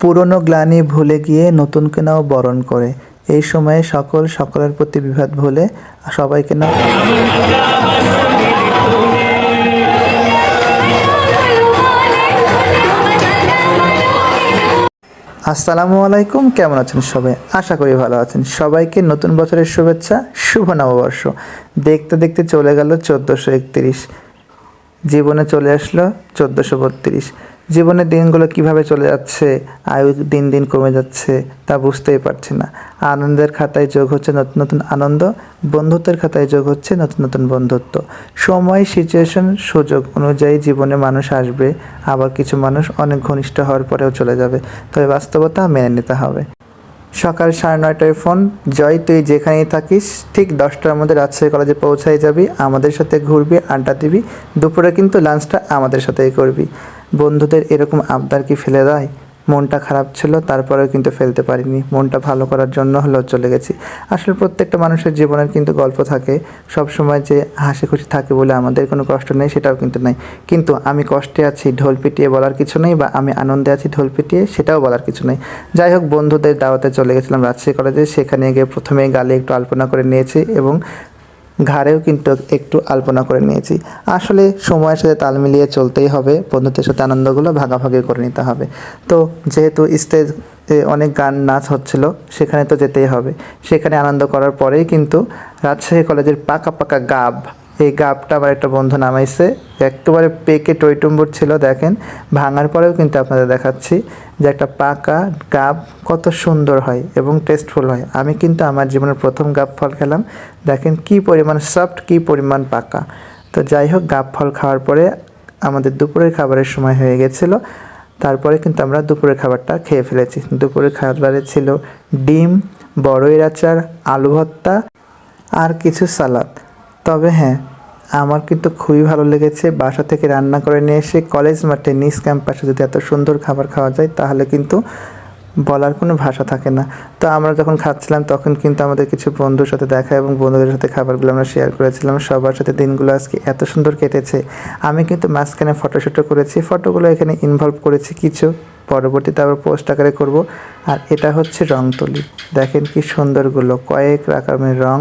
পুরনো গ্লানি ভুলে গিয়ে নতুনকে নাও বরণ করে। এই সময়ে সকলের প্রতি বিভেদ ভুলে সবাইকে নাও। আসসালামু আলাইকুম, কেমন আছেন সবাই? আশা করি ভালো আছেন। সবাইকে নতুন বছরের শুভেচ্ছা, শুভ নববর্ষ। দেখতে দেখতে চলে গেল 1431, জীবনে চলে আসলো 1432। জীবনের দিনগুলো কিভাবে চলে যাচ্ছে, আয়ু দিন দিন কমে যাচ্ছে তা বুঝতেই পারছি না। আনন্দের খাতায় যোগ হচ্ছে নতুন নতুন আনন্দ, বন্ধুত্বের খাতায় যোগ হচ্ছে নতুন নতুন বন্ধুত্ব। সময়, সিচুয়েশন, সুযোগ অনুযায়ী জীবনে মানুষ আসবে, আবার কিছু মানুষ অনেক ঘনিষ্ঠ হওয়ার পরেও চলে যাবে। তবে বাস্তবতা মেনে নিতে হবে। সকাল 9:30টায় ফোন, জয় তুই যেখানেই থাকিস ঠিক 10টার মধ্যে রাজশাহী কলেজে পৌঁছাই যাবি, আমাদের সাথে ঘুরবি, আড্ডা দিবি, দুপুরে কিন্তু লাঞ্চটা আমাদের সাথেই করবি। বন্ধুদের এরকম আবদার কি ফেলে দেয়? মনটা খারাপ ছিল, তারপরেও কিন্তু ফেলতে পারিনি। মনটা ভালো করার জন্য হলেও চলে গেছি। আসলে প্রত্যেকটা মানুষের জীবনের কিন্তু গল্প থাকে। সব সময় যে হাসি খুশি থাকে বলে আমাদের কোনো কষ্ট নেই সেটাও কিন্তু নাই। কিন্তু আমি কষ্টে আছি ঢোল পিটিয়ে বলার কিছু নেই, বা আমি আনন্দে আছি ঢোল পিটিয়ে সেটাও বলার কিছু নেই। যাই হোক, বন্ধুদের দাওয়াতে চলে গেছিলাম রাজশাহী কলেজে। সেখানে গিয়ে প্রথমে গালে একটু আলপনা করে নিয়েছি এবং ঘাড়েও কিন্তু একটু আলপনা করে নিয়েছি। আসলে সময়ের সাথে তাল মিলিয়ে চলতেই হবে, বন্ধুদের সাথে আনন্দগুলো ভাগাভাগি করে নিতে হবে। তো যেহেতু স্টেজ অনেক গান নাচ হচ্ছিল, সেখানে তো যেতেই হবে। সেখানে আনন্দ করার পরেই কিন্তু রাজশাহী কলেজের পাকা পাকা গাব, এই গাবটা আমার একটা বন্ধু নামাইছে। একেবারে পেকে টইটুম্বুর ছিল, দেখেন। ভাঙার পরেও কিন্তু আপনাদের দেখাচ্ছি যে একটা পাকা গাব কত সুন্দর হয় এবং টেস্টফুল হয়। আমি কিন্তু আমার জীবনের প্রথম গাব ফল খেলাম। দেখেন কি পরিমাণ সফট, কি পরিমাণ পাকা। তো যাই হোক, গাব ফল খাওয়ার পরে আমাদের দুপুরের খাবারের সময় হয়ে গেছিলো। তারপরে কিন্তু আমরা দুপুরের খাবারটা খেয়ে ফেলেছি। দুপুরের খাবারে ছিল ডিম, বড়ইয়ের আচার, আলু ভর্তা আর কিছু সালাদ। তবে হ্যাঁ, আমার কিন্তু খুবই ভালো লেগেছে বাসা থেকে রান্না করে নিয়ে এসে কলেজ মাঠে নিজ ক্যাম্পাসে যদি এত সুন্দর খাবার খাওয়া যায়, তাহলে কিন্তু বলার কোনো ভাষা থাকে না। তো আমরা যখন খাচ্ছিলাম তখন কিন্তু আমাদের কিছু বন্ধুর সাথে দেখা এবং বন্ধুদের সাথে খাবারগুলো আমরা শেয়ার করেছিলাম। সবার সাথে দিনগুলো আজকে এত সুন্দর কেটেছে। আমি কিন্তু মাঝখানে ফটোশ্যুটও করেছি, ফটোগুলো এখানে ইনভলভ করেছি কিছু, পরবর্তীতে আবার পোস্ট আকারে করব। আর এটা হচ্ছে রং তুলি, দেখেন কি সুন্দরগুলো, কয়েক রকমের রং,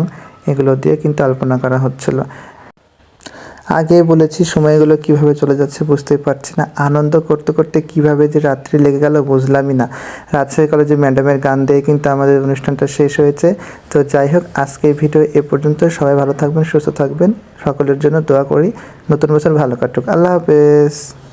এগুলো দিয়ে কিন্তু আলপনা করা হচ্ছিল। আগেই বলেছি সময়গুলো কিভাবে চলে যাচ্ছে বুঝতেই পারছি না। আনন্দ করতে করতে কিভাবে যে রাত্রি লেগে গেল বুঝলামই না। রাজশাহী কলেজে ম্যাডামের গান দিয়ে কিন্তু আমাদের অনুষ্ঠানটা শেষ হয়েছে। তো যাই হোক, আজকে এই ভিডিও এ পর্যন্ত। সবাই ভালো থাকবেন, সুস্থ থাকবেন, সকলের জন্য দোয়া করি। নতুন বছর ভালো কাটুক। আল্লাহ হাফেজ।